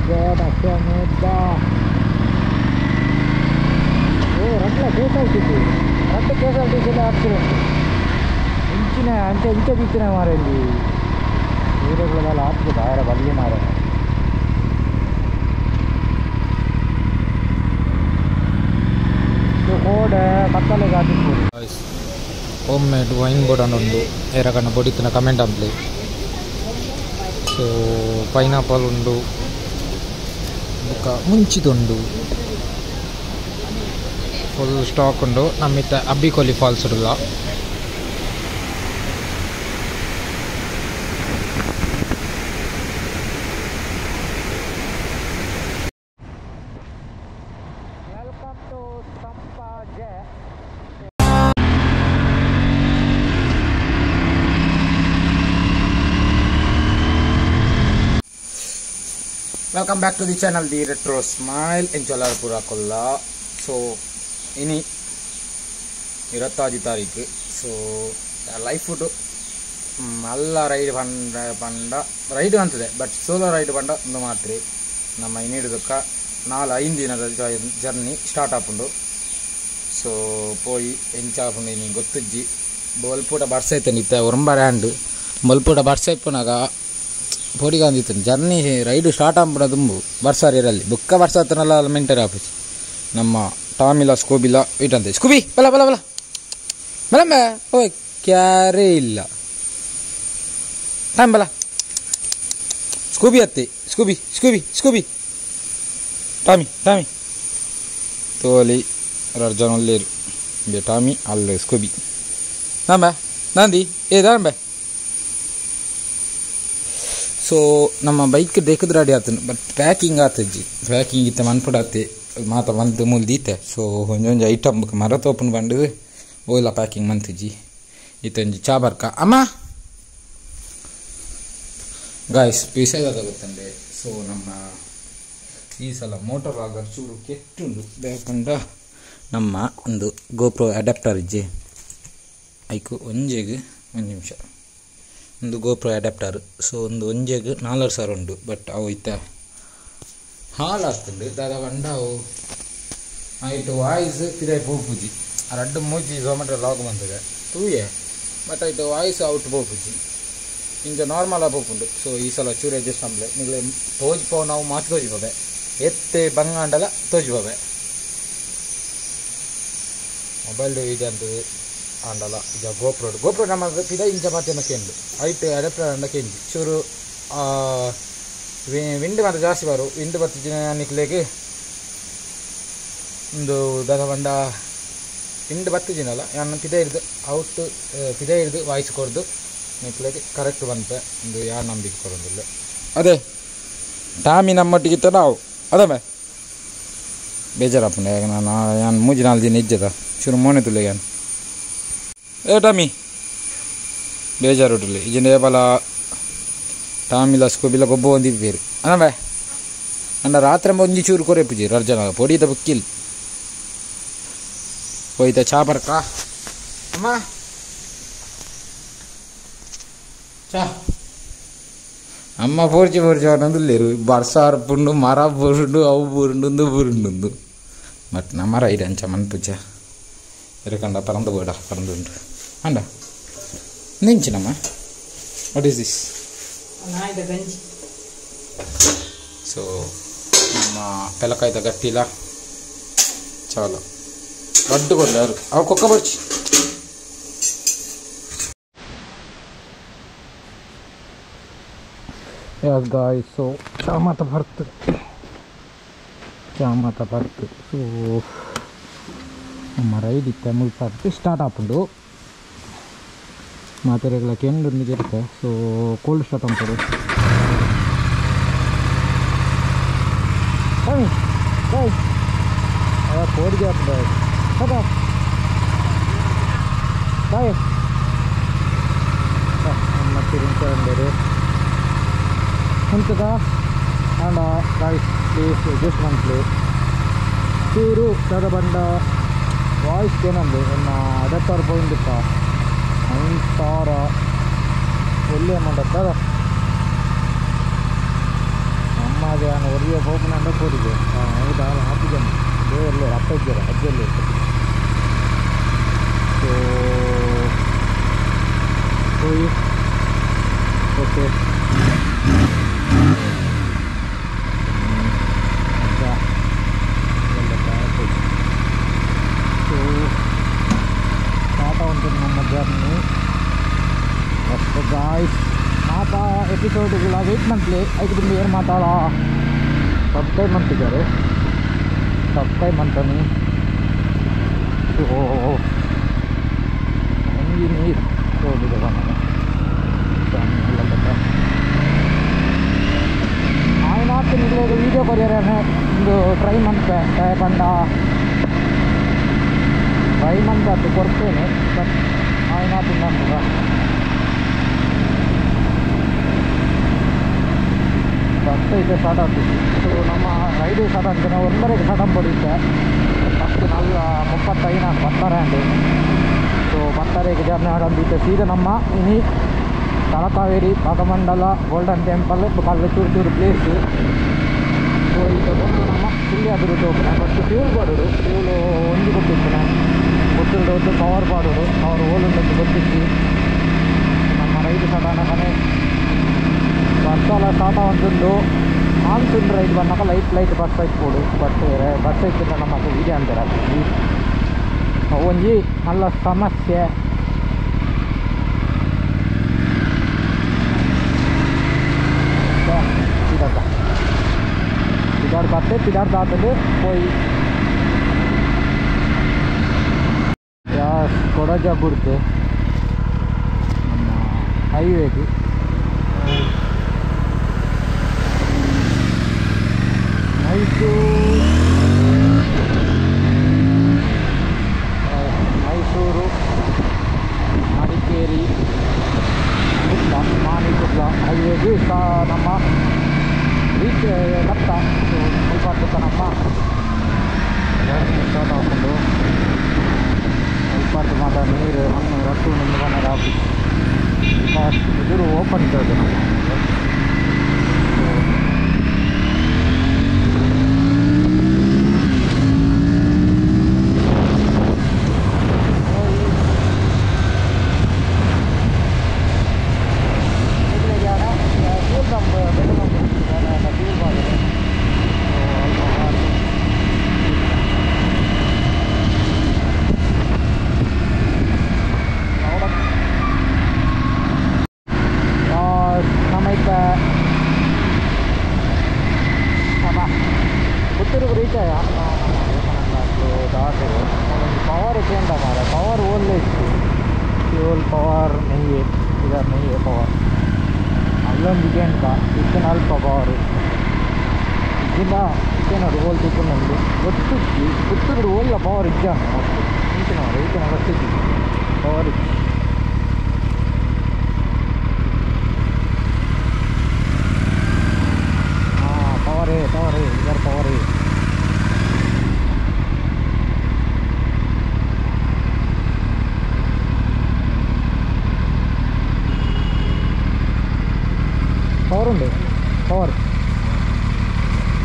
god, Ashwamedha. Oh, Ratla KSRTC. Ratla KSRTC accident. ಇಂಚಿನ ಅಂತೆ ಇಂಚೆ ಬಿತ್ತಿನ ಮಾರ ಇಲ್ಲಿ ಊರುಗಳೆಲ್ಲ ಹಾಕಿ ಬಾರ ಬಲ್ಲಿ ಮಾರ ಕೋಡೆ ಕತ್ತಲೆಗೆ ಹಾಕಿರ್ಬೋದು. ಹೋಮ್ ಮೇಡ್ ವೈನ್ ಬೋರ್ಡ್ ಅನ್ನೊಂದು ಎರಕನ್ನ ಬೊಡಿತಿನ ಕಮೆಂಟ್ ಅಂಪ್ಲಿ. ಸೊ ಪೈನಾಪಲ್ ಉಂಡು ಬುಕ್ಕ ಮುಂಚಿತುಂಡು ಫುಲ್ ಸ್ಟಾಕ್ ಉಂಡು. ನಮ್ಮಿತ್ತ ಅಬ್ಬಿಕೊಲಿ ಫಾಲ್ಸ್ ಉಡುಲ್ಲ. Welcome back to the channel The Retro Smile. Enjoy pura kolla. So ini 27 ತಾರೀಕು. ಸೊ ಲೈಫ್ ಫುಡ್ ಎಲ್ಲ ರೈಡ್ ಪಂಡ ರೈಡ್ ಅಂತದೆ, ಬಟ್ ಸೋಲೋ ರೈಡ್ ಪಂಡ ಒಂದು ಮಾತ್ರ ನಮ್ಮ ಇನ್ನಿಡದಕ್ಕ 4-5 ದಿನದ ಜರ್ನಿ ಸ್ಟಾರ್ಟ್ ಆಪುಂಡು. ಸೊ ಪೋಯಿ ಎಂಚಾಪುಂಡು ನೀನು ಗೊತ್ತಜ್ಜಿ ಬಲ್ಪೂಟ ಬರ್ಸೈತೆ ನಿತ್ತ ಒರಂಬ ರ್ಯಾಂಡ್ ಬಲ್ಪೂಟ ಬರ್ಸೈಪುನಾಗ ಪೋಡಿಗಾಂದಿತ್ತು ಜರ್ನಿ ರೈಡು ಸ್ಟಾರ್ಟ್ ಆಗ್ಬಿಡ ತುಂಬು ಬರ್ಸಾರಿರಲ್ಲಿ ಬುಕ್ಕ ಬರ್ಸಾತನಲ್ಲ ಮೆಂಟರ್ ಆಫೀಸ್ ನಮ್ಮ ಟಾಮಿಲ ಸ್ಕೂಬಿಲ ವೀಟ್ ಅಂತ ಸ್ಕೂಬಿ ಬಲ ಬಲ ಬಲ ಬಲಂಬ ಓಯ್ ಕ್ಯಾರೇ ಇಲ್ಲ ಟೈಮ್ ಬಲ ಸ್ಕೂಬಿ ಅತ್ತೆ Scooby Scooby Scooby Tommy Tommy ತೋಲಿ ರರ್ಜನೊಲ್ಲೇರು ಬೇ ಟಾಮಿ ಅಲ್ಲೇ ಸ್ಕೂಬಿ ನಂಬ ನಂದಿ ದಾಂಬ. ಸೊ ನಮ್ಮ ಬೈಕ್ ದೇಖದ ರೆಡಿ ಆತನು, ಬಟ್ ಪ್ಯಾಕಿಂಗ್ ಆತಜ್ಜಿ ಪ್ಯಾಕಿಂಗ್ ಇತ್ತ ಮನ್ಪುಡಾತೆ ಮಾತ ಒಂದು ಮೂಲ ದೀತೆ. ಸೊ ಒಂಜೊಂಜು ಐಟಮ್ ಮರ ತೋಪನ್ ಬಂದು ಓಲ್ಲ ಪ್ಯಾಕಿಂಗ್ ಮಂತಜ್ಜಿ ಇತ್ತೊಂಜಿ ಚಾಬರ್ಕ ಅಮ್ಮ ಗಾಯ್ಸ್ ವಿಷಯ ಗೊತ್ತಂದೆ. ಸೊ ನಮ್ಮ ಈ ಸಲ ಮೋಟರ್ ಆಗರ್ ಚೂರು ಕೆಟ್ಟುಂಡು ಬೇಕಂಡ ನಮ್ಮ ಒಂದು ಗೋಪ್ರೋ ಅಡ್ಯಾಪ್ಟರ್ ಇಜ್ಜಿ ಐಕು ಒಂಜೆಗೆ ಒಂದು ನಿಮಿಷ ಒಂದು ಗೋಪ್ರೋ ಅಡ್ಯಾಪ್ಟರ್. ಸೊ ಒಂದು ಒಂಜೆಗೆ 4,000 ಉಂಡು, ಬಟ್ ಅವು ಇತ್ತ ಹಾಳಾಗ್ತುಂಡು ದಾದ ಬಂಡ ಅವು ಐಟು ವಾಯ್ಸ್ ಇದೇ ಪೋಪುಜಿ ರಡ್ಡು ಮೂಜಿ ಝೊಮ್ಯಾಟೊ ಲಾಗ್ ಬಂತದೆ ತೂಯೆ, ಬಟ್ ಐಟು ವಾಯ್ಸ್ ಔಟ್ ಪೋಪುಜಿ ಇಂಚ ನಾರ್ಮಲ್ ಪೋಪುಂಡು. ಸೊ ಈ ಸಲ ಚೂರು ಅಡ್ಜಸ್ಟ್ ಅಂಬ್ಲೆ ನಿಗಲೆ ತೋಜ್ಪೋ ನಾವು ಮಾತು ತೋಜಿಪೋವೆ ಎತ್ತೆ ಬಂಗಾಂಡಲ ತೋಜಿಪೋವೆ ಮೊಬೈಲ್ ಇದೆ ಅಂತದೆ ಆಂಡಲ ಈಗ ಗೋಪ್ರೋ ನಮ್ಮ ಪಿದ ಇಂಚ ಮಾತಿನ ಕೆಂಡು ಐಟ್ ಅಡಾಪ್ಟರ್ ಅಂಡ ಕೆಂಜಿ ಚೂರು ವಿಂಡ್ ಮಾತ್ರ ಜಾಸ್ತಿ ಬಾರು ವಿಂಡ್ ಬತ್ತಿನ ನಿಕ್ಲೆಗೆ ಒಂದು ದಾದ ಬಂಡ ವಿಂಡ್ ಬತ್ತಿದ್ದೀನಲ್ಲ ನಾನು ಪಿದ ಹಿಡ್ದು ಔಟ್ ಪಿದ ಹಿಡ್ದು ವಾಯ್ಸ್ ಕೊಡ್ದು ನಿಕ್ಲೆಗೆ ಕರೆಕ್ಟ್ ಬಂತೆ ಒಂದು ಯಾರು ನಂಬಿಕೆ ಕೊಡೋದಿಲ್ಲ. ಅದೇ ಟಾಮಿ ನಮ್ಮೊಟ್ಟಿಗಿತ್ತ ನಾವು ಅದಮ್ಮೆ ಬೇಜಾರಪ್ಪಂಡೆ ನಾನು 3-4 ದಿನ ಇಜ್ಜದ ಚೂರು ಮೋನೆ ತುಳ್ಳೆಗಾನು ಏ ಟಾಮಿ ಬೇಜಾರುಡ್ಲಿ ಇಜೆ ಬಲ ಟಾಮಿಲ ಸ್ಕೋಬಿಲ ಗೊಬ್ಬ ಒಂದಿದ್ದು ಬೇರು ಅನಬೆ ಅಂಡ ರಾತ್ರಿ ಒಂಜಿ ಚೂರು ಕೊರೆಪುಜಿ ರರ್ಜನ ಪೊಡಿದ ಬುಕ್ಕಿಲ್ ಹೋಯ್ತ ಚಾ ಬರ್ಕ ಅಮ್ಮ ಚಾ ಅಮ್ಮ ಪೋರ್ಚಿ ಅನ್ನೋದಿಲ್ಲೇರು ಬರ್ಸಾರು ಪುಂಡು ಮರ ಬುರುಂಡು ಅವು ಬುರುಂಡು ಬಟ್ ನಮ್ಮ ರೈಡ್ ಅಂಚ ಮನ್ಪುಜ ಇರಕಂಡ ಪರಂದು ಬೋಡ ಪರಂದುಂಡು ಅಂಡ ನೆಂಚಿನಮ್ಮ ವಾಟ್ ಈಸ್ ದಿಸ್. ಸೊ ನಮ್ಮ ಪೆಲಕಾಯ್ದ ಗಟ್ಟಿಲ ಚಾಲು ದೊಡ್ಡ ಕೊಡ್ಲ ಯಾರು ಅವು ಕೊಕ್ಕ ಬರ್ಚಿ ಗಾಯ್ಸ್. ಸೊ ಚಾಮತ ಬರ್ತು ಸೊ ನಮ್ಮ ರೈಡ್ ಇತ್ತೆ ಮುಲ್ಪಾರ್ತು ಸ್ಟಾರ್ಟ್ ಆಪುಂಡು ಮಾತೆರೆಗಳ ಕೆಂಡು ಇರುತ್ತೆ. ಸೊ ಕೋಲ್ಡ್ ಸ್ಟಾರ್ಟ್ ಅಂತಾರೆ ಕೋಡಿಗೆ ಬಾಯ್ ಮತ್ತೆ ರಿಂಚರು ఉంటుందా and guys please just one place ಚೂರು ಬಂಡ ವಾಯ್ಸ್ ಏನಂದು ನನ್ನ ಅಡಪ್ಟರ್ போயிட்டுப்ப ಅಂತಾರ ಒಳ್ಳೆ ಮಾಡದ ಅಮ್ಮಗೆ ನಾನು ಒಳ್ಳೆ video open and up for it. Happy jam. They were up there, actually. So, okay. So, start on the journey. So guys, माता एपिसोड गुला वेट मंथली आई कुछ मेयर माता ला सबका मंथ करे सबका मंथ नहीं तो नहीं तो भी देखा मैंने लगता है आए ना तो निकले तो वीडियो कर रहे हैं जो ट्राई मंथ पे टाइप अंडा ट्राई मंथ तो करते नहीं बट आए ना तो ना होगा बस इसे स्टार्ट आती तो ನಮ್ಮ ರೈಡ್ ಸ್ಟಾರ್ಟ್ ಆಗ್ತಾನೆ 1:30ಕ್ಕೆ ಸ್ಟಾರ್ಟ್ ಪಡುತ್ತೆ ಫಸ್ಟ್ 35 ನಾನು ಬರ್ತಾರೆ ಅಂದು ಸೊ 10:30ಕ್ಕೆ ಜರ್ನಿ ಆರಂಭಿಸುತ್ತೆ ಸೀದಾ ನಮ್ಮ ಇನಿ ತಲಕಾವೇರಿ ಭಾಗಮಂಡಲ ಗೋಲ್ಡನ್ ಟೆಂಪಲ್ ಕಲ್ಲು ಚೂರು ಪ್ಲೇಸ್ ಸೊ ಈಗ ಬಂದು ನಮ್ಮ ಇಲ್ಲಿ ಅದ್ರದ್ದು ಫಸ್ಟ್ ಫ್ಯೂಲ್ ಮಾಡೋದು ಫ್ಯೂಲ್ ಒಂದು ಕೊಟ್ಟಿರ್ತಾನೆ ಗೊತ್ತಿರೋದು ಪವರ್ ಮಾಡೋದು ಅವ್ರ ಓಲೊಂದು ಗೊತ್ತಿತ್ತು ನಮ್ಮ ರೈಡ್ ಸ್ಟಾರ್ಟ್ ಆಗನೇ ಬಸ್ಸೆಲ್ಲ ಸ್ಟಾರ್ಟ್ ಆಗುತ್ತಂದು ಮಾನ್ಸೂನ್ ರೈಡ್ ಬಂದಾಗ ಲೈಟ್ ಬಸ್ ಐತ್ಕೊಡು ಬಸ್ ಐತಿಲ್ಲ ನಮ್ಮ ಇದೆ ಅಂತಾರೆ ಒಂಜಿ ನಲ್ಲ ಸಮಸ್ಯೆ पिदार करते पिदार दाते कोई थोड़ा जा बुड़ते हाईवे की ಮೈಸೂರು ಮಡಿಕೇರಿ ಮಾನಿಕುಡ್ಲ ಹೈವೇಗೆ ನಮ್ಮ ರೀಚ್ ಲತ್ತ ಸ್ವಲ್ಪ ಹೊತ್ತು ನಮ್ಮ ಸ್ಟಾರ್ಟ್ ಹಾಕೊಂಡು ಸ್ವಲ್ಪ ಹೊತ್ತು ಮಾತ್ರ ನೀರು ಹಣ್ಣು ರಟ್ಟು ನಿಮ್ಗೆ ಆಫೀಸ್ ಬಿಕಾಸ್ ಇದು ಓಪನ್ ಇದ್ದದ್ದು ನಮ್ಮ पावर चेंज हमारा पावर ओल्ड फ्यूल पावर नहीं है इधर नहीं है पावर अल्लों दिखें का इतने अल्प पावर इतना इतने रोल तिक्कुन्नंदु ಒಟ್ಟಿಗೆ ಪುತ್ತೂರು ಓಲ್ಲ ಪವರ್ ಇದ್ದಾನೆ ಇಂಚಿನ ರೈತನ ಗೊತ್ತಿದ್ದು ಪವರ್ पावर है इधर पावर है पवर ഉണ്ട് पवर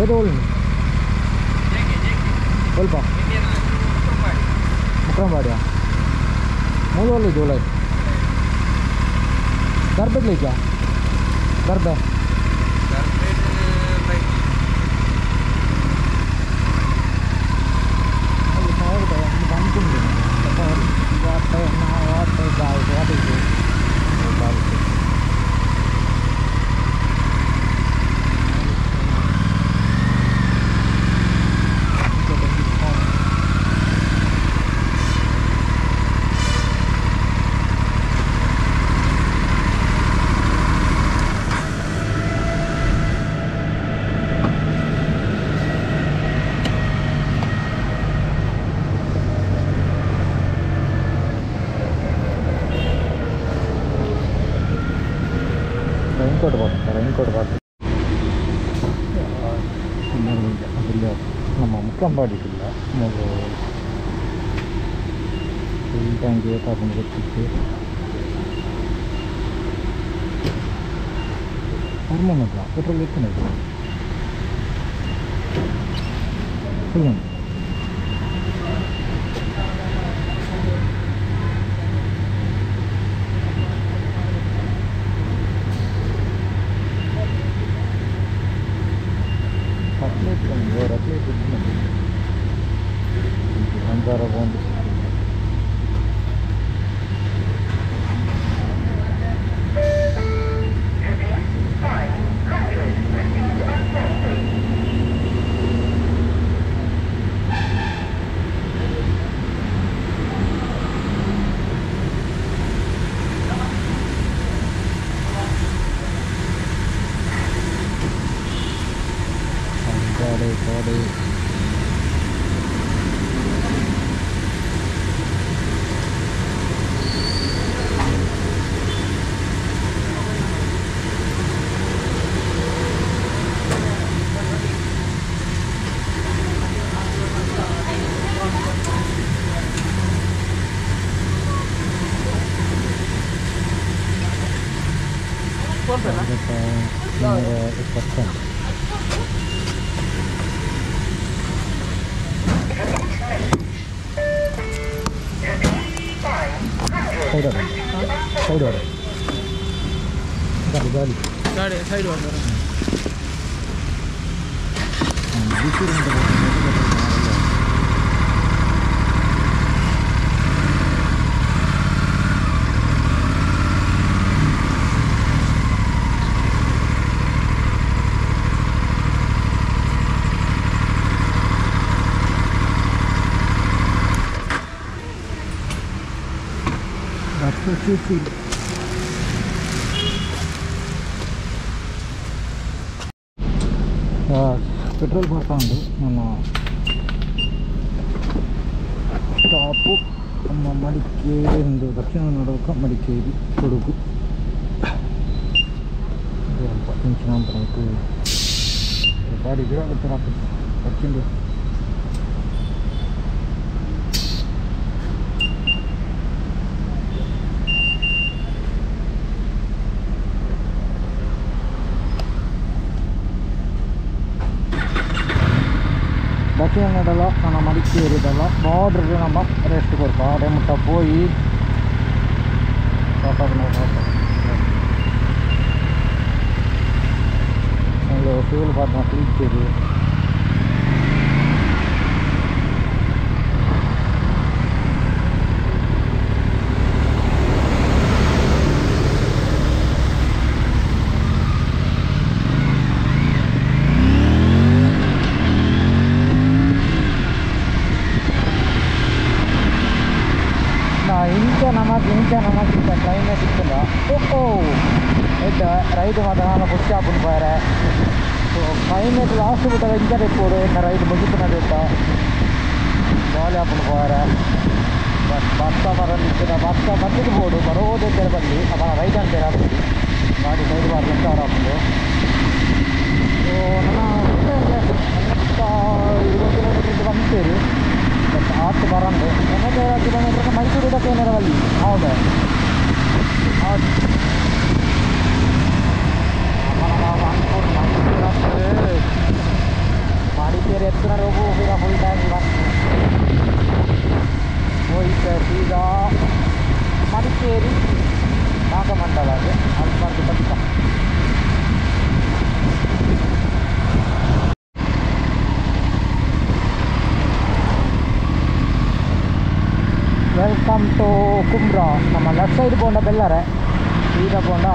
ഏത് ഓളുണ്ട് ಸ್ವಲ್ಪ ಮುಕ್ರಂಬಾಡಿಯ ಮೂಲ ಜೋಳ ಗರ್ಭದಲ್ಲಿದ್ಯಾ ಗರ್ಭ ರೈನ್ಕೋಟ್ ಬಾರ್ದು അതില്ല ನಮ್ಮ ಮುಕ್ಕಂಬಾಡಿಗಿಲ್ಲ ನಮಗೆ ಫುಲ್ ಟ್ಯಾಂಕ್ ಕಾಕೊಂಡು ಗೊತ್ತಿತ್ತು ಹಾರ್ಮೋನ್ ಅಲ್ಲ ಪೆಟ್ರೋಲ್ ಎತ್ತಿನ சொல்லுங்க. கட்லெட் ஒரு அட்லெட் அஞ்சாறு பவுண்டு. காடு ಸೈಡ್ ಹೊಡೆ ಗಾಡಿ ಗಾಡಿ ಸೈಡ್ ಹೊಡೆ ಪೆಟ್ರೋಲ್ ಬರ್ತಾ ಉಂಟು. ನಮ್ಮ ಸ್ಟಾಪು ನಮ್ಮ ಮಡಿಕೇರಿ ಒಂದು ದಕ್ಷಿಣ ಕನ್ನಡ ಮಡಿಕೇರಿ ಕೊಡಗು ಸ್ವಲ್ಪ ಇಂಚಿನ ಅಂತ ಗಾಡಿ ಗಿಡ ಹಚ್ಚಿಂದು ದಕ್ಷಿಣ ಕನ್ನಡ ನಮ್ಮ ಮಡಿಕೇರಿ ಇದೆಲ್ಲ ಬಾರ್ಡ್ರಿಗೆ ನಮ್ಮ ರೆಸ್ಟ್ ಕೊಡ್ತಾ ಅದೇ ಮುಟ್ಟ ಪೋಯಿ ಫ್ಯೂಲ್ ಪಾರ್ಟ್ನ ಕ್ಲೀನ್ ఇంచా నమ్మకి ట్రైన్ సిక్కిందా ఓ అయితే రైతు మాత్రం పుష్ ఆపుని పోయారా సో క్లైమేట్ లాస్ట్ ಬಿಟ್ಟರೆ ಇಂಚರ್ ಇಪ್ಪೋಡು ಇನ್ನು ರೈಟ್ ಮುಗಿಸಿನದು ಇತ್ತ ಗಾಳಿ ಆಪುನು పోయారా ಬಸ್ ಬರೋದಿತ್ತು ಬಸ್ ಬಂದಿದ್ದು ಬೋಡು ಬರೋದಿದ್ದರೆ ಬಂದು ಅವ ರೈಟ್ ಅಂತಾರೆ ಆಗ್ತದೆ ಗಾಡಿ ಸೈಡ್ ಬಾರ್ದು ಅಂತ ಅವ್ರು ಹಾಕೊಂಡು ಸೊ ನನ್ನ 20 ಕಿಲೋಮೀಟರ್ ಬಂತೇರಿ ಬಟ್ ಆತು ಬರಂದು 1 ಕಿಲೋಮೀಟರ್ ಮೈಸೂರು ಕೇಂದ್ರದಲ್ಲಿ ಹೌದು ಮಡಿಕೇರಿ ಎತ್ತಿನಾರು ಹೋಗಿ ಫುಲ್ ಟ್ಯಾಂಕ್ ಹೋಯ್ತು ಸೀದಾ ಮಡಿಕೇರಿ ನಾಗಮಂಡಲ ಅದು ಅಲ್ಪಾರ್ದು ಬತ್ತ ವೆಲ್ಕಮ್ ಟು ಕುಮ್ರಾ. ನಮ್ಮ ಲೆಫ್ಟ್ ಸೈಡ್ போண்ட ಬೆಲ್ಲರೆ ಈಗ போண்ட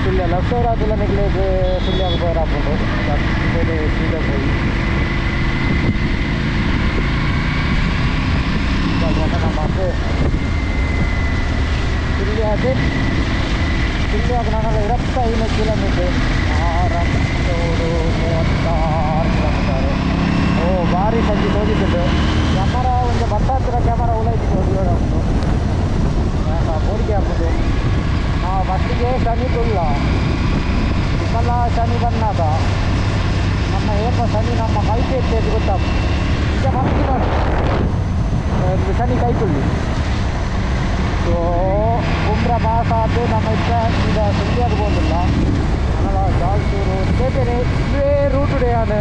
ಸುಳ್ಯ ಲೆಫ್ಟ್ ಸೈಡ್ ಆದಿಲ್ಲ ನಿಗ್ಲೇಗೆ ಸುಳ್ಯಾಗ ಬೋರ್ ಹಾಕೊಂಡು ಬೇರೆ ಸೀದಾ ಹೋಗಿ ನಮಗೆ ಸುಳ್ಯಾದ ಸುಳ್ಯಾಗ ನಾನಲ್ಲ 25 ಕಿಲೋಮೀಟರ್ 636 ಕಿಲೋಮೀಟರ್ ಓ ಭಾರಿ ಸಂಜೆ ಹೋಗಿದ್ದು ಕ್ಯಾಮರಾ ಒಂದು ಬತ್ತ ಹತ್ತಿರ ಕ್ಯಾಮರಾ ಉಳೈತಿ ಹೋಗಿರೋ ಉಂಟು ಬೋಡಿಗೆ ಹಾಕೋದು ನಾವು ಫಸ್ಟಿಗೆ ಶನಿ ತುಲ್ಲ ಇಪ್ಪಲ್ಲ ಶನಿ ಬನ್ನದ ನಮ್ಮ ಏಪ ಶನಿ ನಮ್ಮ ಕೈತೆ ಇರ್ತೇದು ಗೊತ್ತಾಗ ಈಗ ಫಸ್ಟಿ ನೋಡಿ ಶನಿ ಕೈ ತುಳ್ಳಿ ಸೊ ಕುಮ್ರ ಪಾಸ್ ಆದ್ದು ನಮ್ಮ ಇಷ್ಟ ಈಗ ಸುಳ್ಳಿಯಾಗ ಹೋಗಿಲ್ಲ ಅನ್ನಲ್ಲ ಜಾಲ್ಸೂರು ಬೇರೆ ಇವೇ ರೂಟುಡೆಯಾನು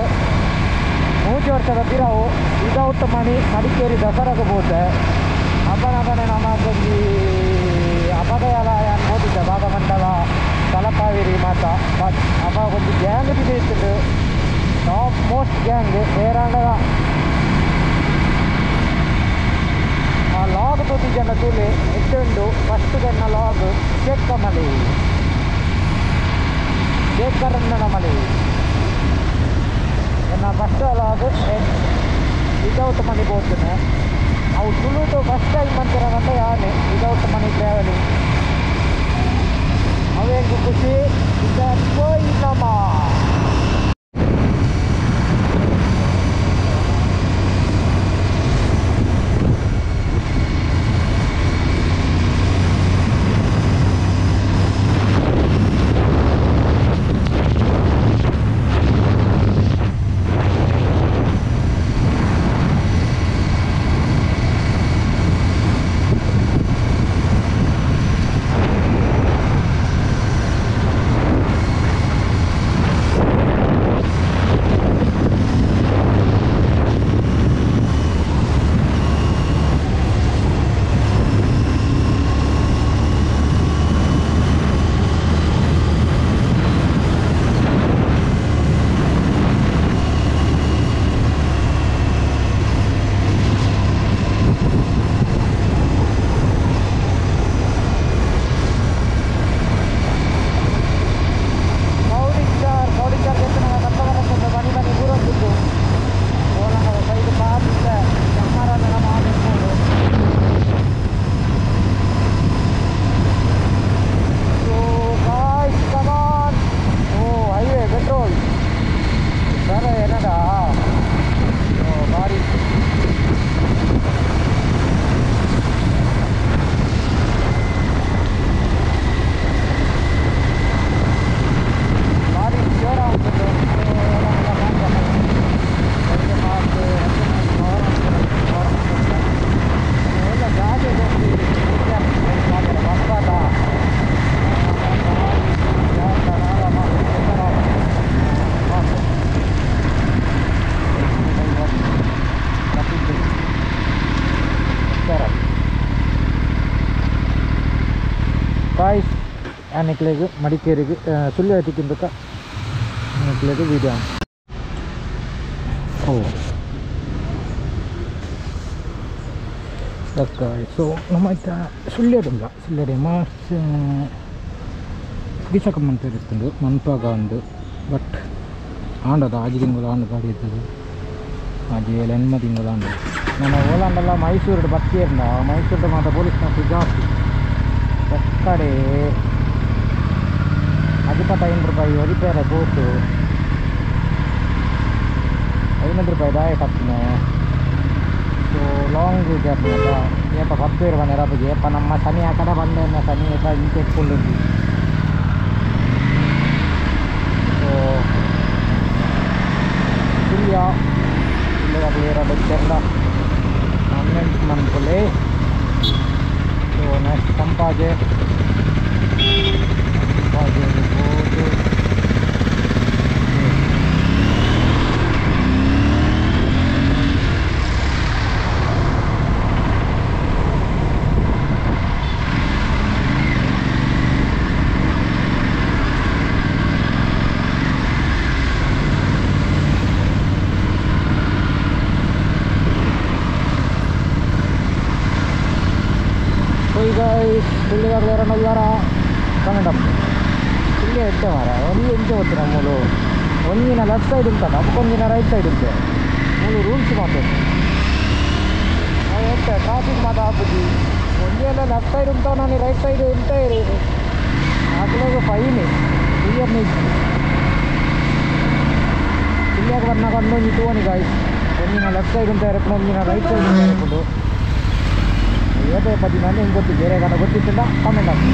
ಮೂಜ ವರ್ಷದ ಪಿರವು ವಿದೌಟ್ ಮನಿ ಮಡಿಕೇರಿ ದಸರಾಗೆ ಹೋದೆ ಅಪ್ಪನಗನೆ ನಮಗೊಂದು ಅಪದಯಾಲಯ ಅನ್ಬೋದಿದ್ದೆ ಭಾಗಮಂಡಲ ತಲಕಾವೇರಿ ಮಾತ ಬಟ್ ಅಪ್ಪ ಒಂದು ಗ್ಯಾಂಗ್ ಇತ್ತು ಟಾಪ್ ಮೋಸ್ಟ್ ಗ್ಯಾಂಗ್ ಏರಾಂಡ ಆ ಲಾಗ್ ತೋತಿದ್ದ ತೂಲೆ ಎತ್ತುಂಡು ಫಸ್ಟ್ ಗನ್ನ ಲಾಗ್ ಮಲಿ ಶೇಖರಣ್ಣನ ಮಲಿ ಎನ್ನ ಫಸ್ಟ್ ಲಾಗ್ ವಿದೌಟ್ ಮನಿ ಹೋಗ್ತೇನೆ ಅವು ತುಳುದು ಫಸ್ಟ್ ಟೈಮ್ ಅಂತಿರೋದಂತ ಯಾನೆ ವಿದೌಟ್ ಮನಿ ಟ್ರಾವೆಲಿಂಗ್ ಅವೇನು ಖುಷಿ ಇಲ್ಲಮ್ಮ ನಿಕ್ಲೆಗೆ ಮಡಿಕೇರಿಗೆ ಸುಳ್ಳು ಹತ್ತಿಕ್ಕಿಂತ ನಿಕ್ಲೆಗೆ ವೀಡಿಯೋ ಓ ಸೊ ನಮ್ಮ ಸುಳ್ಳ್ಯಡಿಲ್ಲ ಸುಳ್ಳ್ಯಡಿ ಮಾರ್ಚ್ ದಿಶಕಮ್ಮಂತ ಇರುತ್ತದೆ ಮನ್ಪಾಗ ಒಂದು ಬಟ್ ಆಂಡದ ಆಜಿ ತಿಂಗಳು ಆಂಡ ಗಾಡಿ ಇರ್ತದೆ ಆಜಿ ಎನ್ಮ ತಿಂಗಳು ಆಂಡ ನನ್ನ ಓಲಾಂಡೆಲ್ಲ ಮೈಸೂರು ಬತ್ತಿಯರಿಂದ ಮೈಸೂರು ಮಾತ್ರ ಪೊಲೀಸ್ ಮಾತ್ರ ಜಾಸ್ತಿ ಕಡೆ ₹15 ರಿಪೇರ ಬೋಟು ₹500 ದಾಯ ಕಟ್ಟಿನ ಸೊ ಲಾಂಗ್ ಜರ್ನಿ ಅಲ್ಲ ಏಪ ಬರ್ತು ಇರುವ ನೆರಪಿಗೆ ಏಪ ನಮ್ಮ ಶನಿ ಆ ಕಡೆ ಬಂದ ಶನಿ ಏಪ ಇಂಕೆ ಇಟ್ಕೊಂಡಿದ್ವಿ ಸೊ ಸುಳ್ಯ ಇಲ್ಲೇ ಬೆಚ್ಚಲ್ಲ ಮನ್ಕೊಳ್ಳಿ so next Sampaje Negara kami dapat ini ada marah ini enjoy kita mulu ini na left side unta apa ini na right side unta mulu rules matte ayo traffic mata apudi ini na left side unta na right side unta aglo fine clear ni clear warna kanno itu ni guys ini na left side unta ini na right side unta ipudu ಏಟೇ ಪದಿ ನಾನು ಹೆಂಗೆ ಗೊತ್ತು ಬೇರೆ ಕಡೆ ಗೊತ್ತಿತ್ತಿಲ್ಲ comment ಹಾಕಿ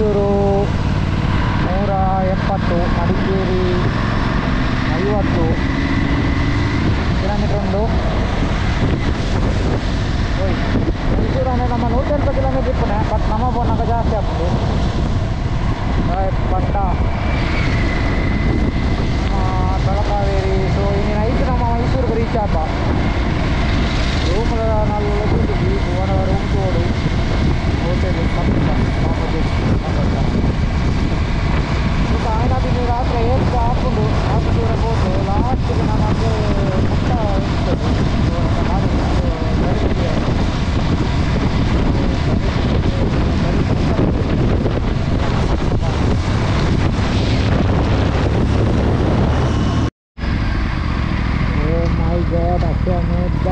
Mysuru 170, Madikeri 50 kilometre ಉಂಟು. ಮೈಸೂರು ಅಂದರೆ ನಮ್ಮ 180 kilometre ಇಪ್ಪನೆ, but ನಮ್ಮ ಬೋನಾಗ ಜಾಸ್ತಿ ಆಗ್ತದೆ. ಪಟ್ಟ ತಲಕಾವೇರಿ. ಸೊ ಇನ್ನು ನೈಟ್ ನಮ್ಮ ಮೈಸೂರಿಗೆ ರೀಚ್ ಆಪ ರೂಮ್ ನಾವು ಹೋಗಿದ್ವಿ. ರೂಮ್ ತೋಡು ಹೋಟೆಲ್ ಆಯ್ನಾದಿ ನೀವು ರಾತ್ರಿ ಏರ್ಸ್ ಹಾಕೊಂಡು ಹಾಕಿದ್ರೆ ಹೋಟು ಲಾಸ್ಟಿಗೆ ನಾನು ಅದೇ ಮುಟ್ಟ ಇರ್ತದೆ ಮಾಡಿ ರಟ್ಟ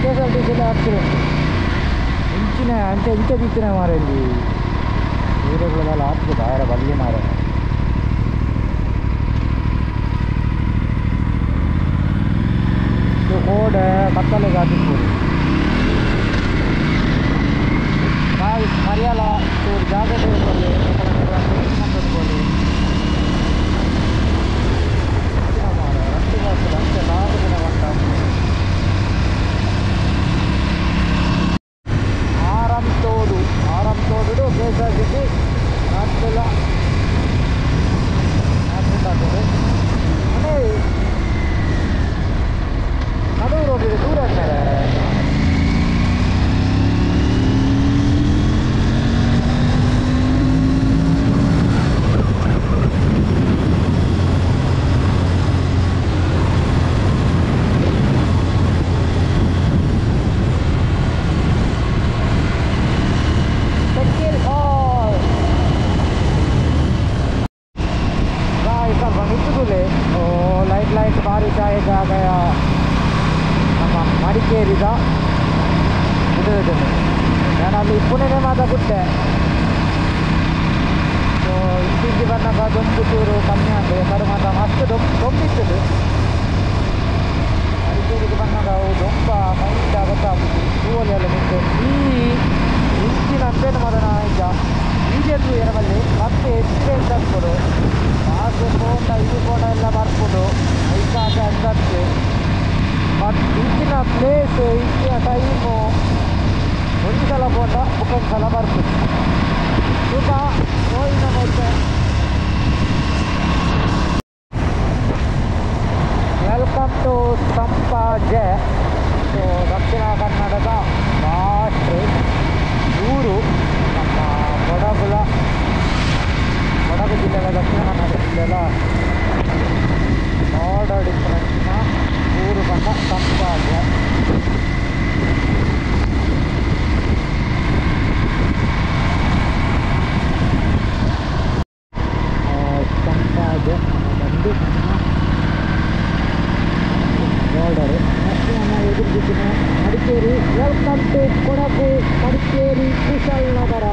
KSRTC ಆಕ್ಸಿಡೆಂಟ್ ಇಂಚಿನ ಅಂಚೆ ಇಂಚೆ ಬಿಚ್ಚಿನ ಮಾರ ಇಲ್ಲಿ ನೀರುಗಳೆಲ್ಲ ಹಾಕಿ ಬಾರ ಬಲ್ಲಿ ಮಾರ. ಕೋಡೆ ಕತ್ತಲೆಗೆ ಹಾಕಿಸ್ಬೋದು ಮರಿಯಾಲ ಜಾಗ್ರತೆ ಇರ್ಬೋದು ಮಾಡ್ಬೋದು. ರಸ್ತೆ ಬರ್ತದೆ ಅಂಚೆ 4 ದಿನ ಬಂದ ಆರಾಮ್ ತೋಡು KSRTC ರಾತ್ರಿಲ್ಲ ಆಕ್ಸಿಡೆಂಟ್ ಆಗ್ತದೆ. ಅಂದರೆ ನಡುವೆ ರೋಡಿಗೆ ದೂರ ಆಗ್ತಾರೆ. लाइट बारिश आएगा आ गया ನಮ್ಮ ಮಡಿಕೇರಿದ ಇದು ನಾನು ಅಲ್ಲಿ ಪುಣೆನೇ ಮಾತಾಡುತ್ತೆ. ಸೊ ಇಂಟಿಂಚಿ ಬಂದಾಗ ದೊಂಬು ಚೂರು ಕಮ್ಮಿ ಅಂದರೆ ಕಡಿಮೆ ಅಷ್ಟು ದೊಂಬಿರ್ತದೆ. ಮಡಿಕೇರಿಗೆ ಬಂದಾಗ ಅವು ದೊಂಬ ಮೈಂಡ್ ಗೊತ್ತಾಗ್ಬಿಟ್ಟು ಹೂವಲ್ಲಿ ಎಲ್ಲ ನಿಂತು ಈ ಇಂಚಿನ ಅಂಪೇನು ಮಾಡೋಣ ಈಗ ಈಜೆದ್ದು ಎರವಲ್ಲಿ ಮತ್ತೆ ಎಕ್ಸ್ಪೀರಿಯನ್ಸ್ ಹಾಕ್ಬೋದು. ಆಸೆ ಕೋಟ ಇದು ಕೋಟ ಎಲ್ಲ ಬರ್ಬೋದು ಐಕಾಸೆ ಅಂದಕ್ಕೆ. ಬಟ್ ಈಗಿನ ಪ್ಲೇಸು ಈಗಿನ ಟೈಮು ಒಂದು ಸಲ ಬೋಟ ಬುಕ್ಕೊಂದು ಸಲ ಬರ್ಬೋದು. ಈಗ ಹೋಗಿನ ಮತ್ತೆ ವೆಲ್ಕಮ್ ಟು ಸಂಪಾಜೆ. ಸೊ ದಕ್ಷಿಣ ಕನ್ನಡದ ಲಾಸ್ಟ್ ಊರು ನಮ್ಮ ಕೊಡಗು ಜಿಲ್ಲೆಯ ದಕ್ಷಿಣ ಕನ್ನಡ ಜಿಲ್ಲೆಯ ಬಾರ್ಡರ್ ಡಿಫರೆನ್ಸ್ನ ಊರು ಬಂದ ಸಂಪಾಜೆ. ಸಂಪಾಜೆ ಬಂದು ಬಾರ್ಡರು ಮತ್ತು ನಮ್ಮ ಎದುರುದಿಕ್ಕಿನ ಮಡಿಕೇರಿ. Welcome to Kodagu Madikeri Kushalnagar.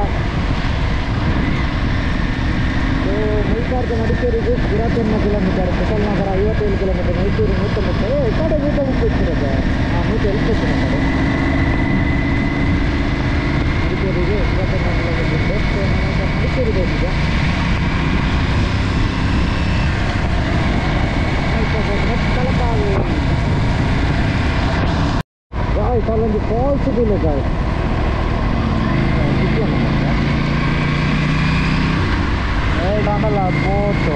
ಮೈಸೂರು ಮಡಿಕೇರಿಗೆ 21 ಕಿಲೋಮೀಟರ್, ಕುಶಾಲನಗರ 57 ಕಿಲೋಮೀಟರ್, ಮೈಸೂರು 130. ಈ ಕಡೆ 130 ಇರೋದು. 120 ಕಿಲೋಮೀಟರ್ ಮಡಿಕೇರಿಗೆ 21 ಕಿಲೋಮೀಟರ್. ಸೊ ನಾನು ಮಡಿಕೇರಿಗೆ ಹೋಗಿದ್ದೆ. ತಲಕಾವೇರಿ ಗಾಯ್ಸ್ ಅಲ್ಲೊಂದು ಫಾಲ್ಸ್ ಇದಿಲ್ಲ ಗಾಯ್ಸ್. ಆಮೇಲೆ ಬೋಟು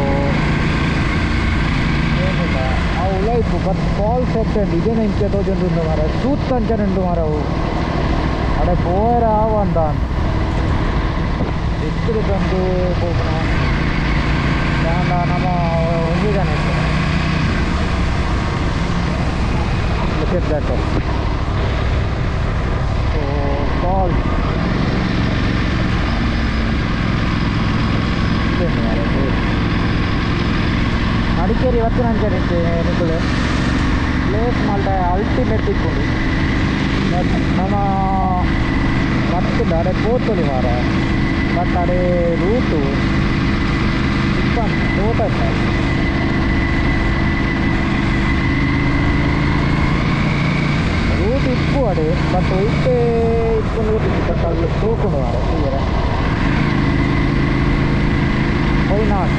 ಏನಿಲ್ಲ ಅವು ಲೈಫು ಬಟ್ ಫಾಲ್ಸ್ ಎತ್ತಂಡು ಇದೇನು ಇಂಚೆ ತೋಜುಂಡು ಮಾರ ಸೂತ್ ಅಂಚನುಂಡು ಮಾರ ಅವು ಅಡೆ ಬೋರ ಆವಂದ ಎತ್ತಿರು ತಂದು ಹೋಗೋಣ ದಾಂಡ ನಮ್ಮ ಒಂದಿದ್ದಾನೆ ದಟ್ ಸೊ ಫಾಲ್ಸ್ ಮಡಿಕೇರಿ ಇವತ್ತಿನ ಅಂಚೆ ನಿಕ್ಕಳು ಪ್ಲೇಸ್ ಮಾಲ್ಟ ಅಲ್ಟಿಮೇಟ್ ಇಟ್ಕೊಂಡು ನಮ್ಮ ಮತ್ತೊಂದು ಅಡೆ ಪೋತೊಲಿ ಮಾರ ಬಟ್ ಅಡೆ ರೂಟು ಇಪ್ಪತ್ತು ತೋಟ ರೂಟ್ ಇಪ್ಪು ಅಡೆ ಬಟ್ ಇಷ್ಟೇ ಇಟ್ಕೊಂಡು ಬಟ್ ಅಲ್ಲಿ ತೂಕೊಂಡು ಮಾರೆ ವೈ ನಾಟ್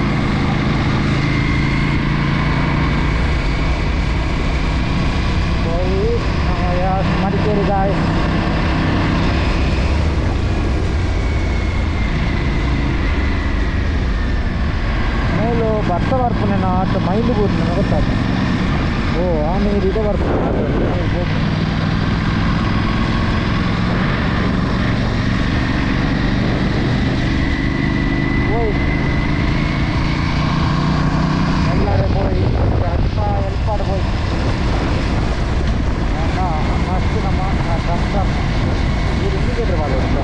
ಹೋಗಿ ಮಡಿಕೇರಿ ಗಾಯ ಮೇಲೂ ಭತ್ತ ಬರ್ಪುನೆ ನಾಟ್ ಮೈಂಡ್ ಬೂಟ್ ನನಗೆ ಗೊತ್ತಾಯ್ತು ಓ ಆ ನೀರು ಇದೆ ಬರ್ಪುನೆ പോയി എല്ലാവരും പോയി എൽപ്പാട് പോയി മസ്റ്റ് നമ്മ കഷ്ടം ഈ ഇൻഡിക്കേറ്റർ പാടുണ്ടോ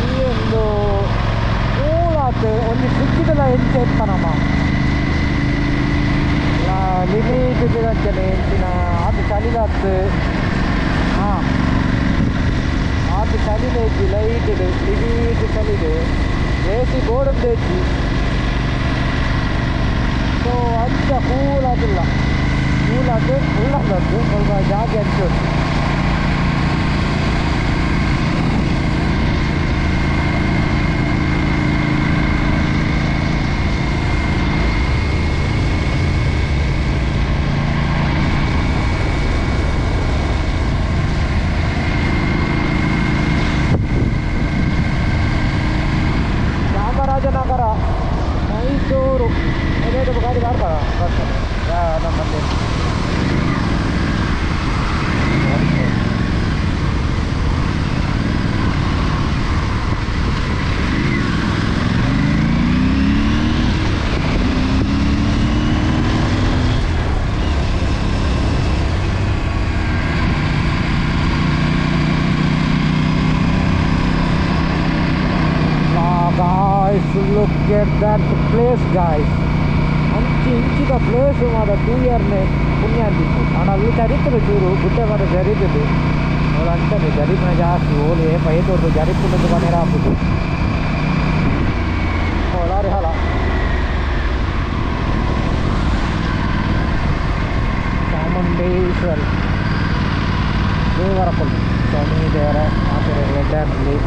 ಈ ಒಂದು ಊಳಾತು ಒಂದು ಸಿಕ್ಕಿದಲ್ಲ ಎಂಟು ಎತ್ತನಮ್ಮ ಲಿಮಿಟ್ ಅಂತಾನೆ ಎಂಟಿನ ಅದು ಚಳಿಲಾತ್ತು ಹಾಂ ಅದು ಚಳಿಲೇಜಿ ಲೈಟ್ ಲಿಮಿಟ್ ಚಳಿದೆ ಎ ಸಿ ಗೋಡದ್ದು ಹೆಚ್ಚಿ ಸೊ ಅಂಚ ಕೂಲಾದಿಲ್ಲ ಕೂಲಾದ್ದು ಉಳ್ಳಾದದ್ದು ಸ್ವಲ್ಪ ಜಾಗ ಹಂಚು ಚಾಮರಾಜನಗರ ಮೈಸೂರು ಅದೇ ಗಾಡಿ ಮಾಡ್ತಾರ ನಮ್ಮಲ್ಲಿ guys, look at that place guys ಅಂಚಿ ಇಂಚಿದ ಪ್ಲೇಸ್ ಮಾಡ 2 ಇಯರ್ನೇ ಪುಣ್ಯ ಅಂತಿತ್ತು ನಾನು ಅಲ್ಲಿ ಜರಿಪುದು ಚೂರು ಗುಡ್ಡೆ ಮಾಡ ಜರಿದಿದ್ದು ಅವಳು ಅಂತಾನೆ ಜರಿಪಿನ ಜಾಸ್ತಿ ಓಲೆ ಪೈದೋರ್ದು ಜರಿಪುನದ್ದು ಮನೇರ ಹಾಕುದು ಓಲಾರಿ ಹಾಲ ಚಾಮುಂಡೇಶ್ವರಿ ದೇವರಪಲ್ಲಿ ಸ್ವಾಮಿ ದೇವರ ಮಾತೆರೆ ವೆಡ್ಡರ್ಲಿ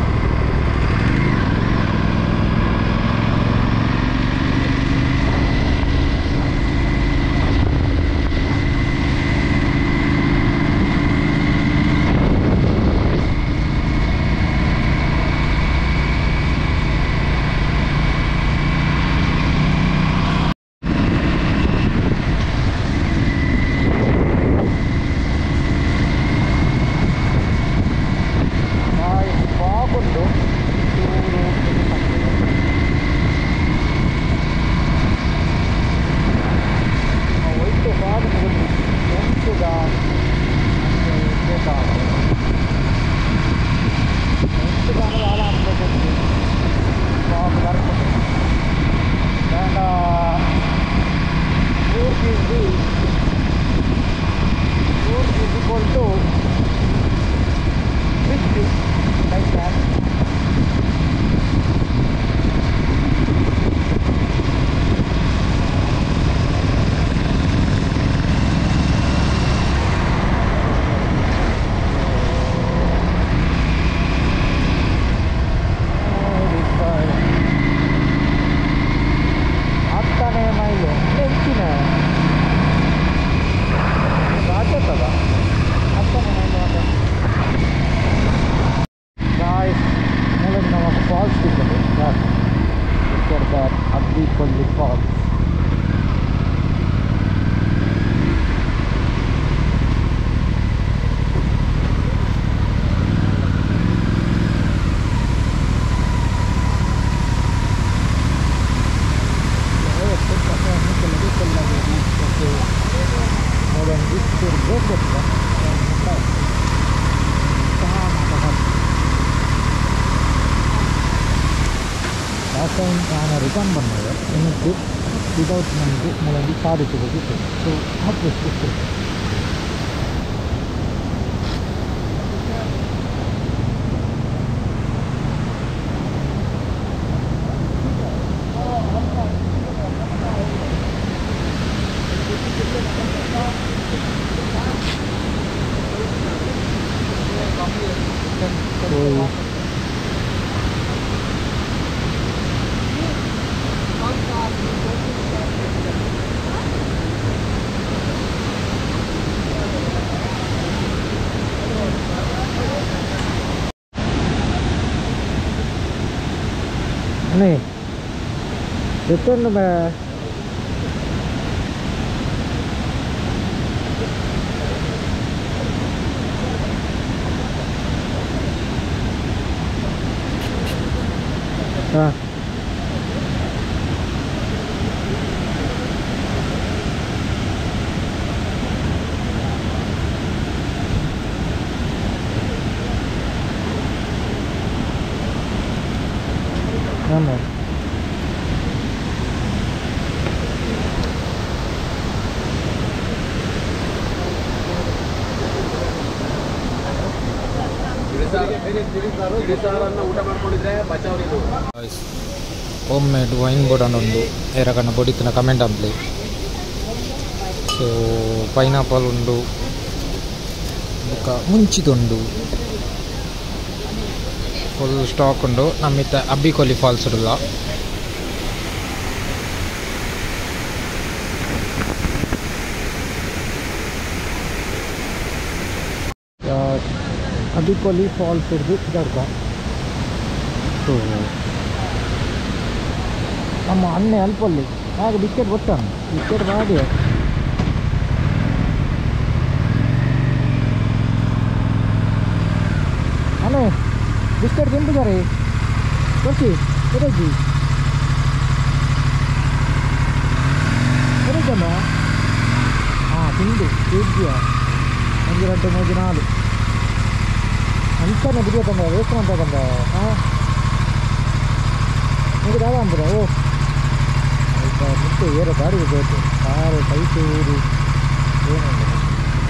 ನಾನು ರಿಟರ್ನ್ ಬಂದಾಗ ಇನ್ನೊಂದು ವಿತೌಟ್ ನನಗೆ ಮೂಲಂಗಿ ಕಾರ್ ಇಟ್ಟುಕೋಗಿತ್ತು ಸೊ ಹಾಕಿಸ್ತು Woi. Nih, itu namanya. Nah, nama. Home made wine bodanundu erakana boditna comment ampli. So pineapple undu buka munchitundu full stock undu namitta Abbikoli falls ulla Abbikoli falls urdu idarga. So ನಮ್ಮ ಅಣ್ಣೆ ಅಲ್ಪಲ್ಲಿ ಆಗ biscuit ಗೊತ್ತಾನ biscuit ಮಾಡಿ ಅಣ್ಣೆ biscuit ತಿಂಪಿದ್ದಾರೆ ಕೊಡ್ಸಿ ಎರೇಜಿ ಎರೇಜಮ್ಮ ತಿಂದು ತಿಂದಿಯ 1 2 3 4 ಅಂತಾನೆ ಬಿಡಿಯೋತಂದ waste ಮಾಡ್ತಕ್ಕಂಥ ನಿಮಗೆ ಯಾವ ಅಂದ್ರೆ ಓ ಮುಟ್ಟು ಏರೋ ಗಾಡಿ ಬೇಕು ಕಾರು ಕೈಸೂರು ಏನಂದ್ರೆ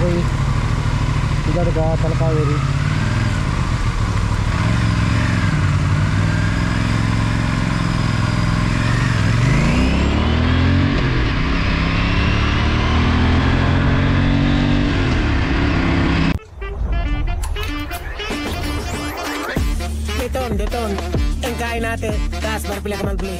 ಹೋಯ್ ಇದರ್ಗ Talakaveri Deton, engkain natin, taas para pila ka mag-play.